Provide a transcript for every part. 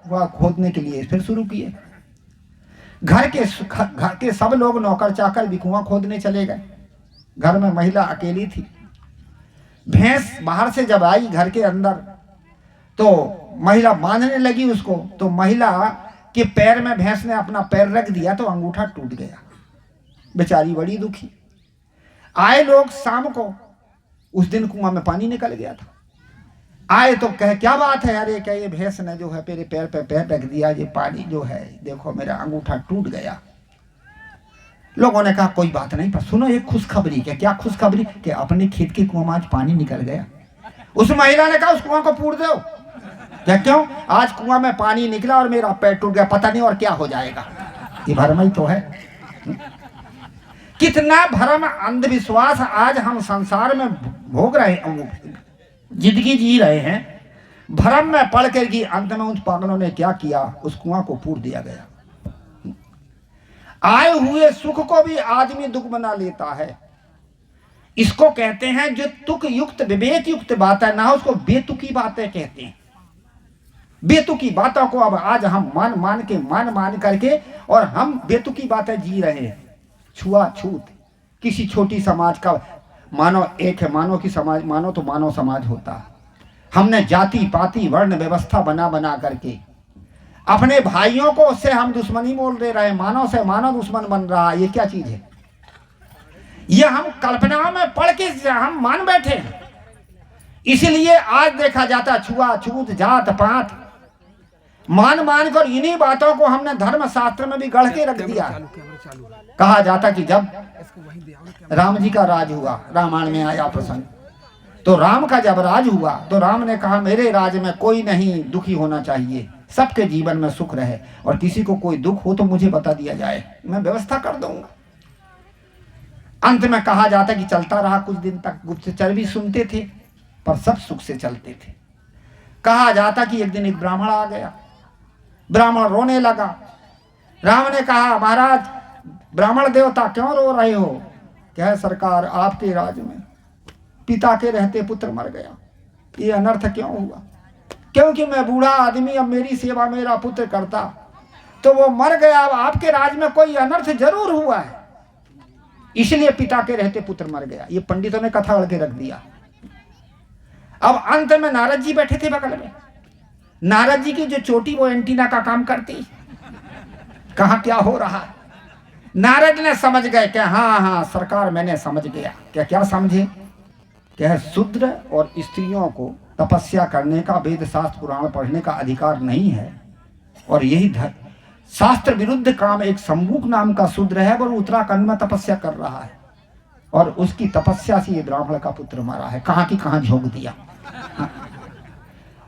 कुआं खोदने के लिए फिर शुरू किए। घर के सब लोग नौकर चाकर भी कुआं खोदने चले गए। घर में महिला अकेली थी। भैंस बाहर से जब आई घर के अंदर तो महिला बांधने लगी उसको, तो महिला के पैर में भैंस ने अपना पैर रख दिया तो अंगूठा टूट गया। बेचारी बड़ी दुखी। आए लोग शाम को, उस दिन कुआं में पानी निकल गया था। आए तो कहे क्या बात है, अरे क्या ये भैंस ने जो है मेरे पैर पे पैर रख दिया, ये पानी जो है देखो मेरा अंगूठा टूट गया। लोगों ने कहा कोई बात नहीं, पर सुनो एक खुशखबरी। क्या खुशखबरी? कि अपने खेत के कुआं में आज पानी निकल गया। उस महिला ने कहा उस कुआं को पूर दो। क्या क्यों? आज कुआं में पानी निकला और मेरा पैर टूट गया, पता नहीं और क्या हो जाएगा। ये भरम ही तो है। कितना भरम अंधविश्वास आज हम संसार में भोग रहे हैं, जिंदगी जी रहे हैं भरम में पड़ कर कि अंत में उन पागलों ने क्या किया, उस कुआं को पूर दिया गया। आए हुए सुख को भी आदमी दुख बना लेता है। इसको कहते हैं जो तुक युक्त विवेक युक्त बात है ना, उसको बेतुकी बातें कहते हैं। बेतुकी बातों को अब आज हम मान करके और हम बेतुकी बातें जी रहे हैं। छुआछूत किसी छोटी समाज का मानो एक है, मानो की समाज मानो तो मानव समाज होता है। हमने जाति पाति वर्ण व्यवस्था बना करके अपने भाइयों को उससे हम दुश्मनी मोल दे रहे हैं। मानव से मानव दुश्मन बन रहा है। ये क्या चीज है? ये हम कल्पना में पढ़ के हम मान बैठे हैं। इसलिए आज देखा जाता छुआछूत जात पात मान कर इन्हीं बातों को हमने धर्म शास्त्र में भी गढ़ के रख दिया। कहा जाता कि जब राम जी का राज हुआ, रामायण में आया प्रसंग, तो राम का जब राज हुआ तो राम ने कहा मेरे राज में कोई नहीं दुखी होना चाहिए, सबके जीवन में सुख रहे, और किसी को कोई दुख हो तो मुझे बता दिया जाए, मैं व्यवस्था कर दूंगा। अंत में कहा जाता कि चलता रहा कुछ दिन तक। गुप्तचर भी सुनते थे पर सब सुख से चलते थे। कहा जाता कि एक दिन एक ब्राह्मण आ गया। ब्राह्मण रोने लगा। राम ने कहा महाराज ब्राह्मण देवता क्यों रो रहे हो? क्या सरकार आपके राज में पिता के रहते पुत्र मर गया, ये अनर्थ क्यों हुआ? क्योंकि मैं बूढ़ा आदमी, अब मेरी सेवा मेरा पुत्र करता तो वो मर गया। अब आपके राज में कोई अनर्थ जरूर हुआ है, इसलिए पिता के रहते पुत्र मर गया। ये पंडितों ने कथा अड़ के रख दिया। अब अंत में नारद जी बैठे थे बगल में। नारद जी की जो चोटी वो एंटीना का काम करती, कहां क्या हो रहा है। नारद ने समझ गए कि हाँ सरकार मैंने समझ गया। क्या समझे? क्या शूद्र और स्त्रियों को तपस्या करने का, वेद शास्त्र पुराण पढ़ने का अधिकार नहीं है, और यही शास्त्र विरुद्ध काम एक शंबुक नाम का शूद्र है, वो उत्तराखंड में तपस्या कर रहा है, और उसकी तपस्या से ये ब्राह्मण का पुत्र मरा है। कहां की कहां झोंक दिया।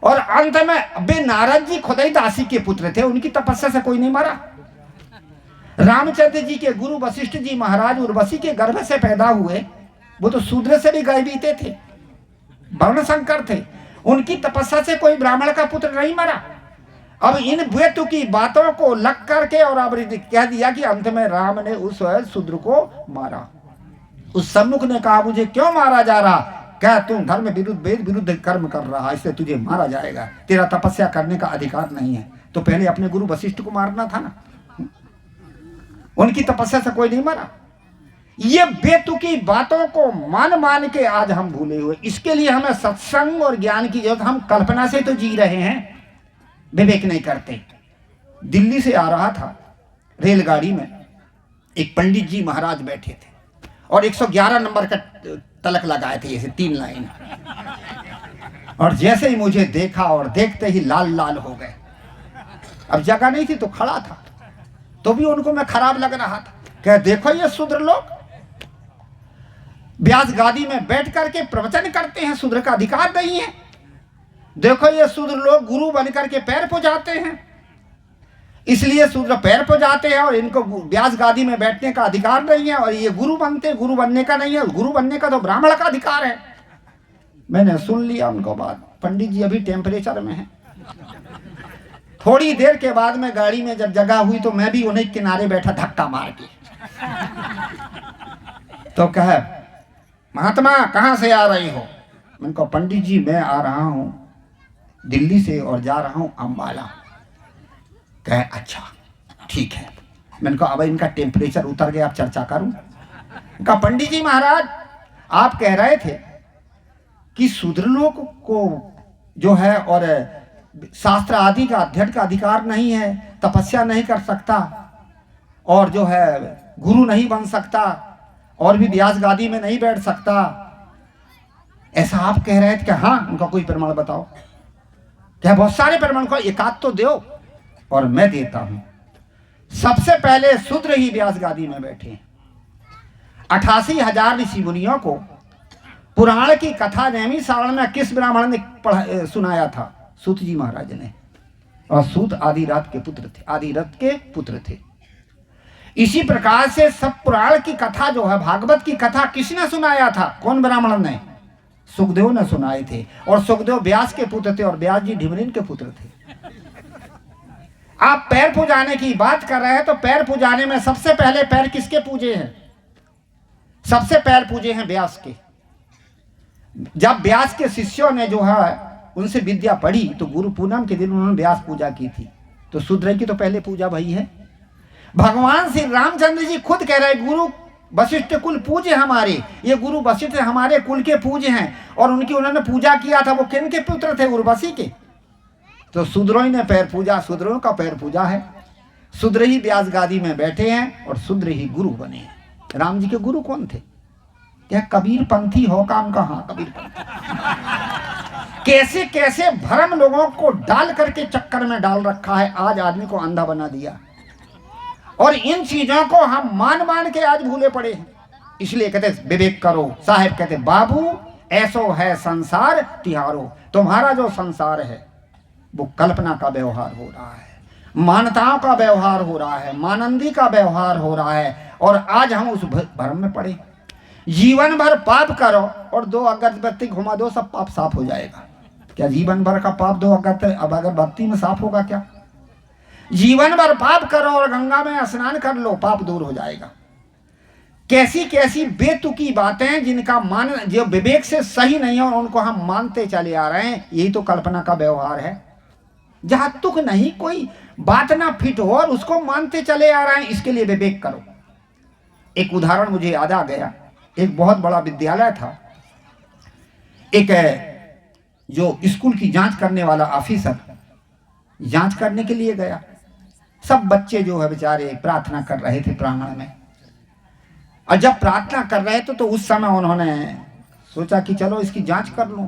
और अंत में बे नारद जी खुद ही दासी के पुत्र थे, उनकी तपस्या से कोई नहीं मरा। रामचंद्र जी के गुरु वशिष्ठ जी महाराज उर्वशी के गर्भ से पैदा हुए, वो तो शूद्र से भी गए बीते थे, वर्ण संकर थे, उनकी तपस्या से कोई ब्राह्मण का पुत्र नहीं मरा। अब इन बेतु की बातों को लग करके और अब कह दिया कि अंत में राम ने उस शूद्र को मारा। उस सम्मुख ने कहा मुझे क्यों मारा जा रहा? क्या तुम धर्म विरुद्ध वेद विरुद्ध कर्म कर रहा, इससे तुझे मारा जाएगा, तेरा तपस्या करने का अधिकार नहीं है। तो पहले अपने गुरु वशिष्ठ को मारना था ना, उनकी तपस्या से कोई नहीं मरा। ये बेतुकी बातों को मान के आज हम भूले हुए। इसके लिए हमें सत्संग और ज्ञान की जरूरत। हम कल्पना से तो जी रहे हैं, विवेक नहीं करते। दिल्ली से आ रहा था रेलगाड़ी में, एक पंडित जी महाराज बैठे थे और 111 नंबर का तलक लगाए थे, जैसे 3 लाइन। और जैसे ही मुझे देखा और देखते ही लाल लाल हो गए। अब जगह नहीं थी तो खड़ा था, तो भी उनको मैं खराब लग रहा था। क्या देखो ये शूद्र लोग व्यास गादी में बैठ करके प्रवचन करते हैं, शूद्र का अधिकार नहीं है। देखो ये शूद्र लोग गुरु बनकर के पैर पुजाते हैं, इसलिए शूद्र पैर पुजाते हैं, और इनको व्यास गादी में बैठने का अधिकार नहीं है, और ये गुरु बनने का नहीं है। गुरु बनने का तो ब्राह्मण का अधिकार है। मैंने सुन लिया उनको बात। पंडित जी अभी टेम्परेचर में है। थोड़ी देर के बाद में गाड़ी में जब जगह हुई तो मैं भी उन्हें किनारे बैठा धक्का मार के। तो कहे महात्मा कहां से आ रही हो? मैंने कहा पंडित जी मैं आ रहा हूं दिल्ली से और जा रहा हूं अम्बाला। कहे अच्छा ठीक है। मैंने कहा अब इनका टेम्परेचर उतर गया, अब चर्चा करूं। कहा पंडित जी महाराज आप कह रहे थे कि शूद्र लोग को जो है और शास्त्र आदि का अध्ययन का अधिकार नहीं है, तपस्या नहीं कर सकता और जो है गुरु नहीं बन सकता और भी व्यास गादी में नहीं बैठ सकता, ऐसा आप कह रहे थे कि हाँ। उनका कोई प्रमाण बताओ। क्या बहुत सारे प्रमाण को एकाध तो दो और मैं देता हूं। सबसे पहले शूद्र ही व्यास गादी में बैठे। 88,000 ऋषि मुनियों को पुराण की कथा नैमिषारण्य में किस ब्राह्मण ने सुनाया था? सूत जी महाराज ने। और सूत आदिरथ के पुत्र थे, आदिरथ के पुत्र थे। इसी प्रकार से सब पुराण की कथा जो है, भागवत की कथा किसने सुनाया था? कौन ब्राह्मण ने? सुखदेव ने सुनाए थे। और सुखदेव व्यास के पुत्र थे और व्यास जी ढिमरीन के पुत्र थे। आप पैर पूजाने की बात कर रहे हैं तो पैर पूजाने में सबसे पहले पैर किसके पूजे हैं? सबसे पैर पूजे हैं व्यास के। जब व्यास के शिष्यों ने जो है उनसे विद्या पढ़ी तो गुरु पूनम के दिन उन्होंने व्यास पूजा की थी। तो शूद्र की तो पहले पूजा वही है। भगवान श्री रामचंद्र जी खुद कह रहे गुरु वशिष्ठ कुल पूज्य हमारे, ये गुरु वशिष्ठ हमारे कुल के पूज्य हैं। और उनकी उन्होंने पूजा किया था, वो किन के पुत्र थे? उर्वशी के। तो शूद्रों ने पैर पूजा, शूद्रों का पैर पूजा है। शूद्र ही व्यास गादी में बैठे हैं और शूद्र ही गुरु बने हैं। राम जी के गुरु कौन थे? क्या कबीर पंथी हो काम का? हाँ कबीर पंथी। कैसे कैसे भ्रम लोगों को डाल करके चक्कर में डाल रखा है, आज आदमी को अंधा बना दिया। और इन चीजों को हम मान मान के आज भूले पड़े हैं। इसलिए कहते विवेक करो। साहेब कहते बाबू ऐसो है संसार तिहारो। तुम्हारा जो संसार है वो कल्पना का व्यवहार हो रहा है, मान्यताओं का व्यवहार हो रहा है, मानंदी का व्यवहार हो रहा है। और आज हम उस भ्रम में पड़े। जीवन भर पाप करो और 2 अगरबत्ती घुमा दो, सब पाप साफ हो जाएगा। क्या जीवन भर का पाप 2 अगरबत्ती में साफ होगा क्या? जीवन भर पाप करो और गंगा में स्नान कर लो, पाप दूर हो जाएगा। कैसी कैसी बेतुकी बातें जिनका मान जो विवेक से सही नहीं है और उनको हम मानते चले आ रहे हैं। यही तो कल्पना का व्यवहार है। जहां तुक नहीं, कोई बात ना फिट हो और उसको मानते चले आ रहे हैं। इसके लिए विवेक करो। एक उदाहरण मुझे याद आ गया। एक बहुत बड़ा विद्यालय था। एक जो स्कूल की जांच करने वाला ऑफिसर जांच करने के लिए गया। सब बच्चे जो है बेचारे प्रार्थना कर रहे थे प्रांगण में। और जब प्रार्थना कर रहे थे तो उस समय उन्होंने सोचा कि चलो इसकी जांच कर लूं।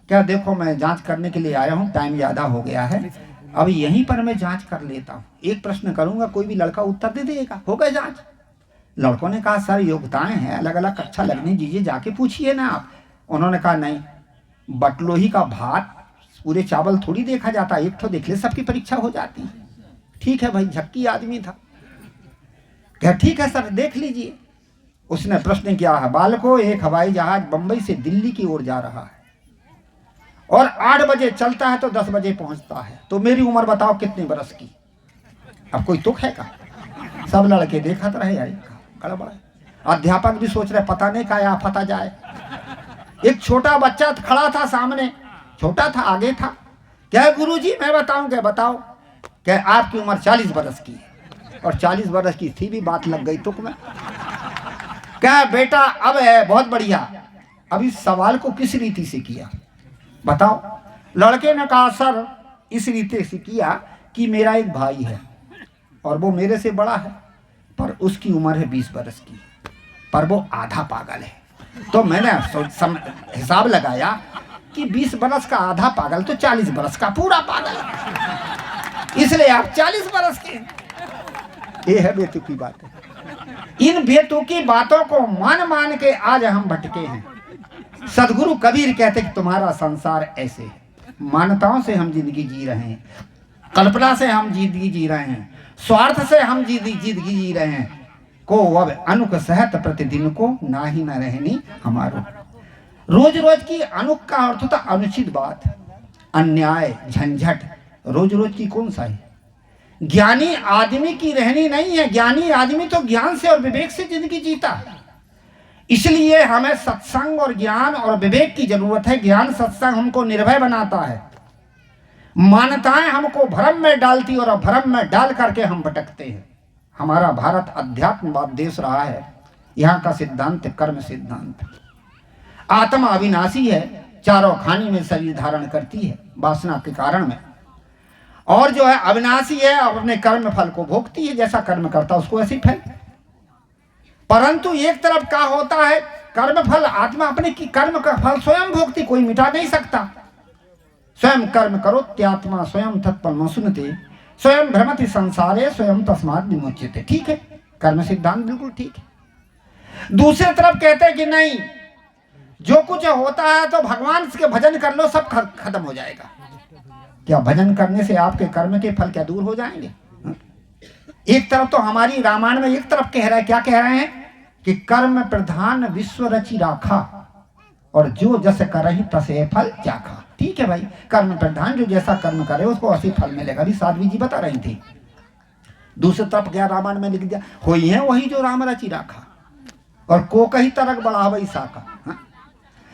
क्या देखो मैं जांच करने के लिए आया हूं, टाइम ज्यादा हो गया है, अब यहीं पर मैं जांच कर लेता हूं। एक प्रश्न करूंगा, कोई भी लड़का उत्तर दे देगा। हो गए जांच। लड़कों ने कहा सर योग्यताएं हैं, अलग अलग कक्षा लगने दीजिए, जाके पूछिए ना आप। उन्होंने कहा नहीं, बटलोही का भात पूरे चावल थोड़ी देखा जाता, एक तो देख ले सबकी परीक्षा हो जाती। ठीक है भाई, झक्की आदमी था। क्या ठीक है सर देख लीजिए। उसने प्रश्न किया है, बालकों एक हवाई जहाज बंबई से दिल्ली की ओर जा रहा है और 8 बजे चलता है तो 10 बजे पहुंचता है, तो मेरी उम्र बताओ कितने बरस की? अब कोई तुक है का? सब लड़के देखा तो रहे यार, गड़बड़ है। अध्यापक भी सोच रहे पता नहीं क्या आफत आ जाए। एक छोटा बच्चा खड़ा था सामने, छोटा था आगे था। क्या गुरुजी मैं बताऊं? क्या बताओ? क्या आपकी उम्र 40 बरस की है। और 40 बरस की थी भी, बात लग गई तुक में। क्या बेटा अब है बहुत बढ़िया, अब इस सवाल को किस रीति से किया बताओ? लड़के ने कहा सर इस रीति से किया कि मेरा एक भाई है और वो मेरे से बड़ा है, पर उसकी उम्र है 20 बरस की, पर वो आधा पागल है। तो मैंने हिसाब लगाया कि 20 बरस का आधा पागल तो 40 बरस का पूरा पागल, इसलिए आप 40 बरस के। ये है बेतुकी बात है। इन बेतुकी बातों को मान मान के आज हम भटके हैं। सदगुरु कबीर कहते कि तुम्हारा संसार ऐसे है, मान्यताओं से हम जिंदगी जी रहे हैं, कल्पना से हम जिंदगी जी रहे हैं, स्वार्थ से हम जिंदगी जी रहे हैं। को अब अनुक सहत प्रतिदिन को ना ही न रहनी हमारो। रोज रोज की अनुक का अर्थ होता अनुचित बात, अन्याय, झंझट। रोज रोज की कौन सा है? ज्ञानी आदमी की रहनी नहीं है। ज्ञानी आदमी तो ज्ञान से और विवेक से जिंदगी जीता है। इसलिए हमें सत्संग और ज्ञान और विवेक की जरूरत है। ज्ञान सत्संग हमको निर्भय बनाता है, मान्यताएं हमको भ्रम में डालती और भ्रम में डाल करके हम भटकते हैं। हमारा भारत अध्यात्मवाद देश रहा है। यहाँ का सिद्धांत कर्म सिद्धांत। आत्मा अविनाशी है, चारों खानी में शरीर धारण करती है वासना के कारण में, और जो है अविनाशी है, अपने कर्म फल को भोगती है, जैसा कर्म करता उसको ऐसी फल। परंतु एक तरफ क्या होता है, कर्म फल आत्मा अपने की कर्म का फल स्वयं भोगती, कोई मिटा नहीं सकता। स्वयं कर्म करो त्यात्मा स्वयं तत्परम सुनते, स्वयं भ्रमति संसारे स्वयं तस्मात् विमुच्यते। ठीक है, कर्म सिद्धांत बिल्कुल ठीक है। दूसरी तरफ कहते हैं कि नहीं, जो कुछ होता है तो भगवान के भजन कर लो, सब खत्म हो जाएगा। क्या भजन करने से आपके कर्म के फल क्या दूर हो जाएंगे? एक तरफ तो हमारी रामायण में एक तरफ कह रहा है, क्या कह रहे हैं कि कर्म प्रधान विश्व रचि राखा, और जो जस करहि तसे फल चाखा। ठीक है भाई, कर्म प्रधान, जो जैसा कर्म करे उसको ऐसे फल मिलेगा। अभी साध्वी जी बता रही थी। दूसरी तरफ क्या रामायण में लिख दिया, होई है वही जो राम रचि राखा, और को कही तरक बढ़ावई साका।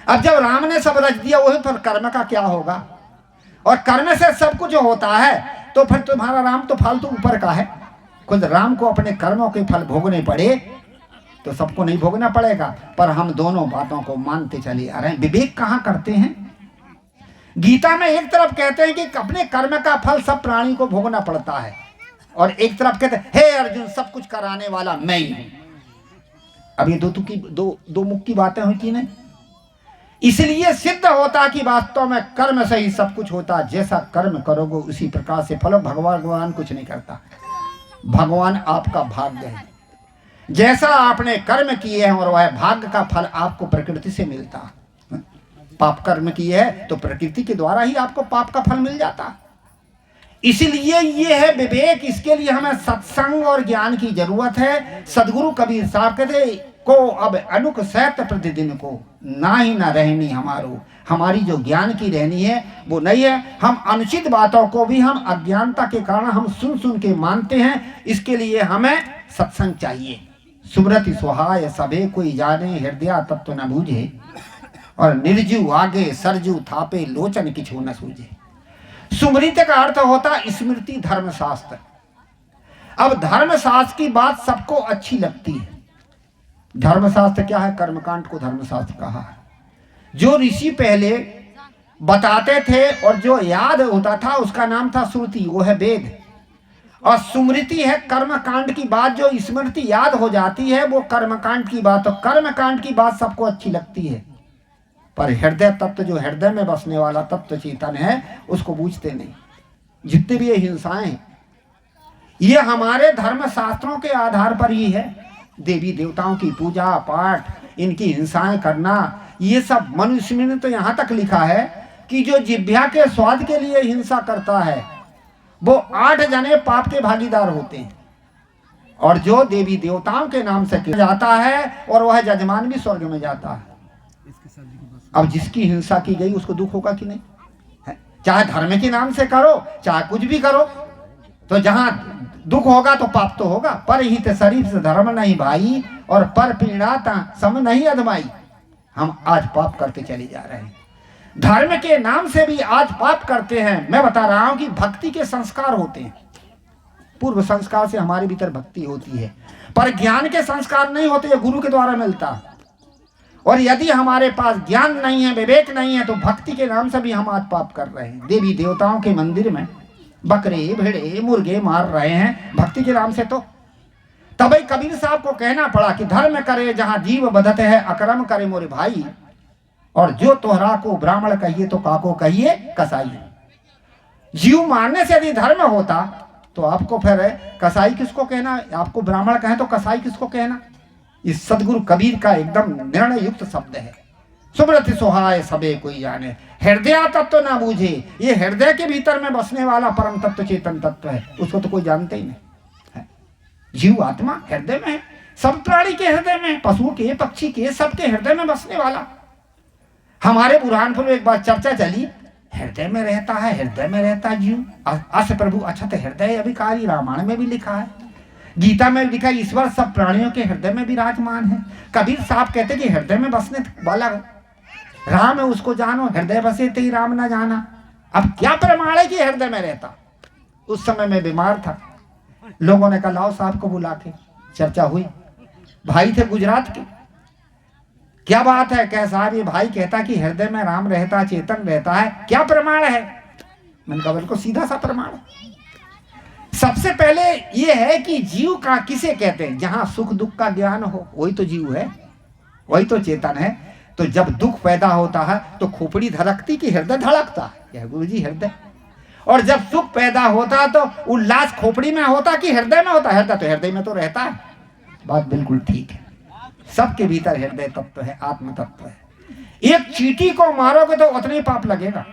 अब जब राम ने सब रच दिया, वही पर कर्म का क्या होगा? और कर्म से सब कुछ होता है, तो फिर तुम्हारा राम तो फालतू ऊपर का है। खुद राम को अपने कर्मों के फल भोगने पड़े तो सबको नहीं भोगना पड़ेगा। पर हम दोनों बातों को मानते चले आ रहे हैं। विवेक कहाँ करते हैं? गीता में एक तरफ कहते हैं कि अपने कर्म का फल सब प्राणी को भोगना पड़ता है, और एक तरफ कहते हैं हे अर्जुन, सब कुछ कराने वाला मैं ही हूं। अब ये दो मुख की बातें हुई कि नहीं? इसलिए सिद्ध होता कि वास्तव में कर्म से ही सब कुछ होता। जैसा कर्म करोगे उसी प्रकार से फल। भगवान कुछ नहीं करता, भगवान आपका भाग्य है। जैसा आपने कर्म किए हैं और वह भाग्य का फल आपको प्रकृति से मिलता। पाप कर्म किए है तो प्रकृति के द्वारा ही आपको पाप का फल मिल जाता। इसलिए ये है विवेक। इसके लिए हमें सत्संग और ज्ञान की जरूरत है। सदगुरु कबीर साहब कहते को अब अनुक सैत प्रतिदिन को ना ही ना रहनी हमारो। हमारी जो ज्ञान की रहनी है वो नहीं है। हम अनुचित बातों को भी हम अज्ञानता के कारण हम सुन के मानते हैं। इसके लिए हमें सत्संग चाहिए। सुमृति सुहाय सबे कोई जाने, हृदय तत्व न बूझे, और निर्जु आगे सरजू थापे लोचन किछु न सूझे। सुमृति का अर्थ होता स्मृति, धर्मशास्त्र। अब धर्मशास्त्र की बात सबको अच्छी लगती है। धर्मशास्त्र क्या है? कर्मकांड को धर्मशास्त्र कहा है। जो ऋषि पहले बताते थे और जो याद होता था उसका नाम था श्रुति, वो है वेद। और स्मृति है कर्मकांड की बात, जो स्मृति याद हो जाती है वो कर्मकांड की बात। तो कर्मकांड की बात सबको अच्छी लगती है, पर हृदय तत्व, जो हृदय में बसने वाला तत्व चेतन है, उसको बूझते नहीं। जितने भी ये हिंसाएं हैं, ये हमारे धर्म शास्त्रों के आधार पर ही है। देवी देवताओं की पूजा पाठ, इनकी हिंसाएं करना, ये सब मनुष्य ने तो यहाँ तक लिखा है कि जो जिह्वा के स्वाद के लिए हिंसा करता है वो 8 जने पाप के भागीदार होते हैं। और जो देवी देवताओं के नाम से जाता है और वह जजमान भी स्वर्ग में जाता है। अब जिसकी हिंसा की गई उसको दुख होगा कि नहीं? है? चाहे धर्म के नाम से करो, चाहे कुछ भी करो, तो जहां दुख होगा तो पाप तो होगा। पर हित शरीर से धर्म नहीं भाई, और पर पीड़ा सम नहीं अधमाई। हम आज पाप करते चले जा रहे हैं। धर्म के नाम से भी आज पाप करते हैं। मैं बता रहा हूं कि भक्ति के संस्कार होते हैं। पूर्व संस्कार से हमारे भीतर भक्ति होती है, पर ज्ञान के संस्कार नहीं होते। ये गुरु के द्वारा मिलता। और यदि हमारे पास ज्ञान नहीं है, विवेक नहीं है, तो भक्ति के नाम से भी हम आज पाप कर रहे हैं। देवी देवताओं के मंदिर में बकरे भेड़े मुर्गे मार रहे हैं भक्ति के नाम से। तो तभी कबीर साहब को कहना पड़ा कि धर्म करे जहां जीव बधत है, अकर्म करे मोरे भाई, और जो तोहरा को ब्राह्मण कहिए तो काको कहिए कसाई। जीव मारने से यदि धर्म होता तो आपको फिर कसाई किसको कहना, आपको ब्राह्मण कहें तो कसाई किसको कहना। इस सदगुरु कबीर का एकदम निर्णय युक्त शब्द है। सुमृति सुहाय सबे कोई जाने, हृदय तत्व ना बूझे। ये हृदय के भीतर में बसने वाला परम तत्व चेतन तत्व है, उसको तो कोई जानते ही नहीं है। जीव आत्मा हृदय में है, सब प्राणी के हृदय में, पशु के पक्षी के सबके हृदय में बसने वाला। हमारे बुरहानपुर में एक बार चर्चा चली, हृदय में रहता है, हृदय में रहता है जीव। अस प्रभु अच्छा तो हृदय अभिकारी, रामायण में भी लिखा है, गीता में लिखा है, ईश्वर सब प्राणियों के हृदय में विराजमान है। कबीर साहब कहते कि हृदय में बसने वाला राम है, उसको जानो, हृदय बसे ते ही राम ना जाना। अब क्या प्रमाण है कि हृदय में रहता? उस समय मैं बीमार था, लोगों ने कहा लाओ साहब को बुला के, चर्चा हुई। भाई थे गुजरात के, क्या बात है? कह साहब ये भाई कहता कि हृदय में राम रहता, चेतन रहता है, क्या प्रमाण है? मैंने कहा बिल्कुल सीधा सा प्रमाण है। सबसे पहले यह है कि जीव का किसे कहते हैं? जहां सुख दुख का ज्ञान हो वही तो जीव है, वही तो चेतन है। तो जब दुख पैदा होता है तो खोपड़ी धड़कती कि हृदय धड़कता है? यह गुरु जी हृदय। और जब सुख पैदा होता तो उल्लास खोपड़ी में होता कि हृदय में होता? हृदय तो हृदय में तो रहता है। बात बिल्कुल ठीक है, सबके भीतर हृदय तत्व है, आत्म तत्व है। एक चींटी को मारोगे तो उतना ही पाप लगेगा,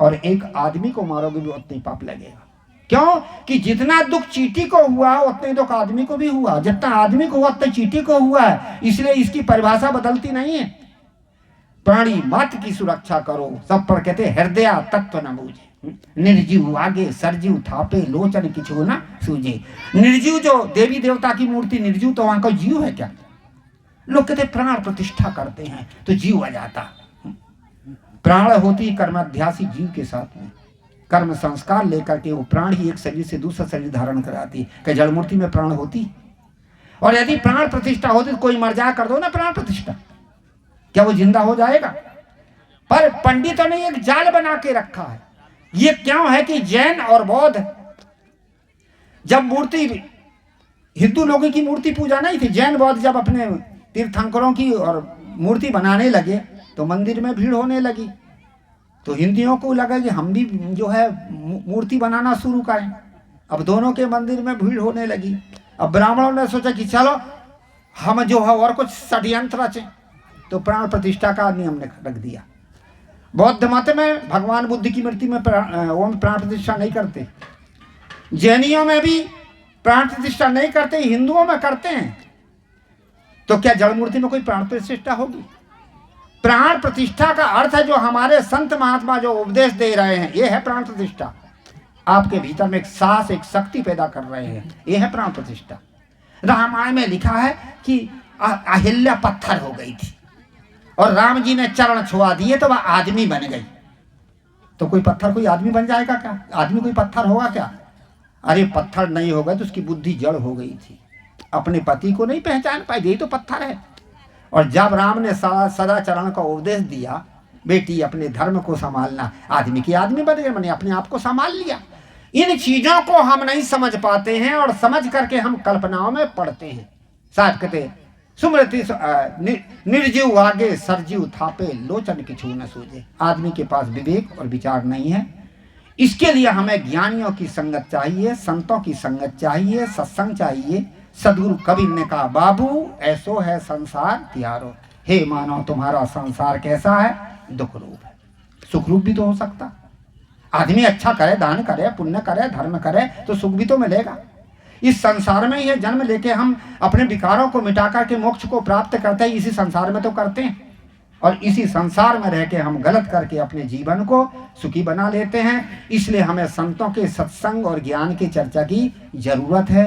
और एक आदमी को मारोगे भी उतना ही पाप लगेगा। क्यों? कि जितना दुख चींटी को हुआ उतना ही दुख आदमी को भी हुआ, जितना आदमी को हुआ उतना चींटी को हुआ है। इसलिए इसकी परिभाषा बदलती नहीं है। प्राणी मात्र की सुरक्षा करो, सब पर कहते हृदय तत्व न बूझे, निर्जीव आगे सरजीव थापे लोचन किछु ना सूझे। निर्जीव जो देवी देवता की मूर्ति निर्जीव, तो वहां का जीव है क्या? लोग कहते प्राण प्रतिष्ठा करते हैं तो जीव आ जाता। प्राण होती कर्माध्यासी जीव के साथ में, कर्म संस्कार लेकर के वो प्राण ही एक शरीर से दूसरा शरीर धारण कराती। क्या जड़ मूर्ति में प्राण होती? और यदि प्राण प्रतिष्ठा होती तो कोई मर जाए, कर दो ना प्राण प्रतिष्ठा, क्या वो जिंदा हो जाएगा? पर पंडितों ने एक जाल बना के रखा है। ये क्यों है कि जैन और बौद्ध जब मूर्ति, हिंदू लोगों की मूर्ति पूजा नहीं थी, जैन बौद्ध जब अपने तीर्थंकरों की और मूर्ति बनाने लगे तो मंदिर में भीड़ होने लगी। तो हिंदुओं को लगा कि हम भी जो है मूर्ति बनाना शुरू करें। अब दोनों के मंदिर में भीड़ होने लगी। अब ब्राह्मणों ने सोचा कि चलो हम जो है और कुछ षड्यंत्र रचें, तो प्राण प्रतिष्ठा का नियम ने रख दिया। बौद्ध मत में भगवान बुद्ध की मूर्ति में प्राण प्रतिष्ठा नहीं करते, जैनियों में भी प्राण प्रतिष्ठा नहीं करते, हिंदुओं में करते हैं। तो क्या जड़ मूर्ति में कोई प्राण प्रतिष्ठा होगी? प्राण प्रतिष्ठा का अर्थ है जो हमारे संत महात्मा जो उपदेश दे रहे हैं, ये है प्राण प्रतिष्ठा। आपके भीतर में एक साहस, एक शक्ति पैदा कर रहे हैं, ये है प्राण प्रतिष्ठा। रामायण में लिखा है कि अहिल्या पत्थर हो गई थी और राम जी ने चरण छुआ दिए तो वह आदमी बन गई। तो कोई पत्थर कोई आदमी बन जाएगा क्या? आदमी कोई पत्थर होगा क्या? अरे पत्थर नहीं होगा तो उसकी बुद्धि जड़ हो गई थी, अपने पति को नहीं पहचान पाई, यही तो पत्थर है। और जब राम ने सदाचरण का उपदेश दिया, बेटी अपने धर्म को संभालना, आदमी की आदमी बन गए, मैंने अपने आप को संभाल लिया। इन चीजों को हम नहीं समझ पाते हैं और समझ करके हम कल्पनाओं में पड़ते हैं। साहब कहते सुमृति निर्जीव आगे सरजीव थापे लोचन किछु न सूझे। आदमी के पास विवेक और विचार नहीं है। इसके लिए हमें ज्ञानियों की संगत चाहिए, संतों की संगत चाहिए, सत्संग चाहिए। सदगुरु कबीर ने कहा बाबू ऐसो है संसार त्यारो। हे मानव तुम्हारा संसार कैसा है? दुख रूप है। सुख रूप भी तो हो सकता। आदमी अच्छा करे, दान करे, पुण्य करे, धर्म करे तो सुख भी तो मिलेगा। इस संसार में ये जन्म लेके हम अपने विकारों को मिटा करके मोक्ष को प्राप्त करते हैं, इसी संसार में तो करते हैं। और इसी संसार में रह के हम गलत करके अपने जीवन को सुखी बना लेते हैं। इसलिए हमें संतों के सत्संग और ज्ञान की चर्चा की जरूरत है।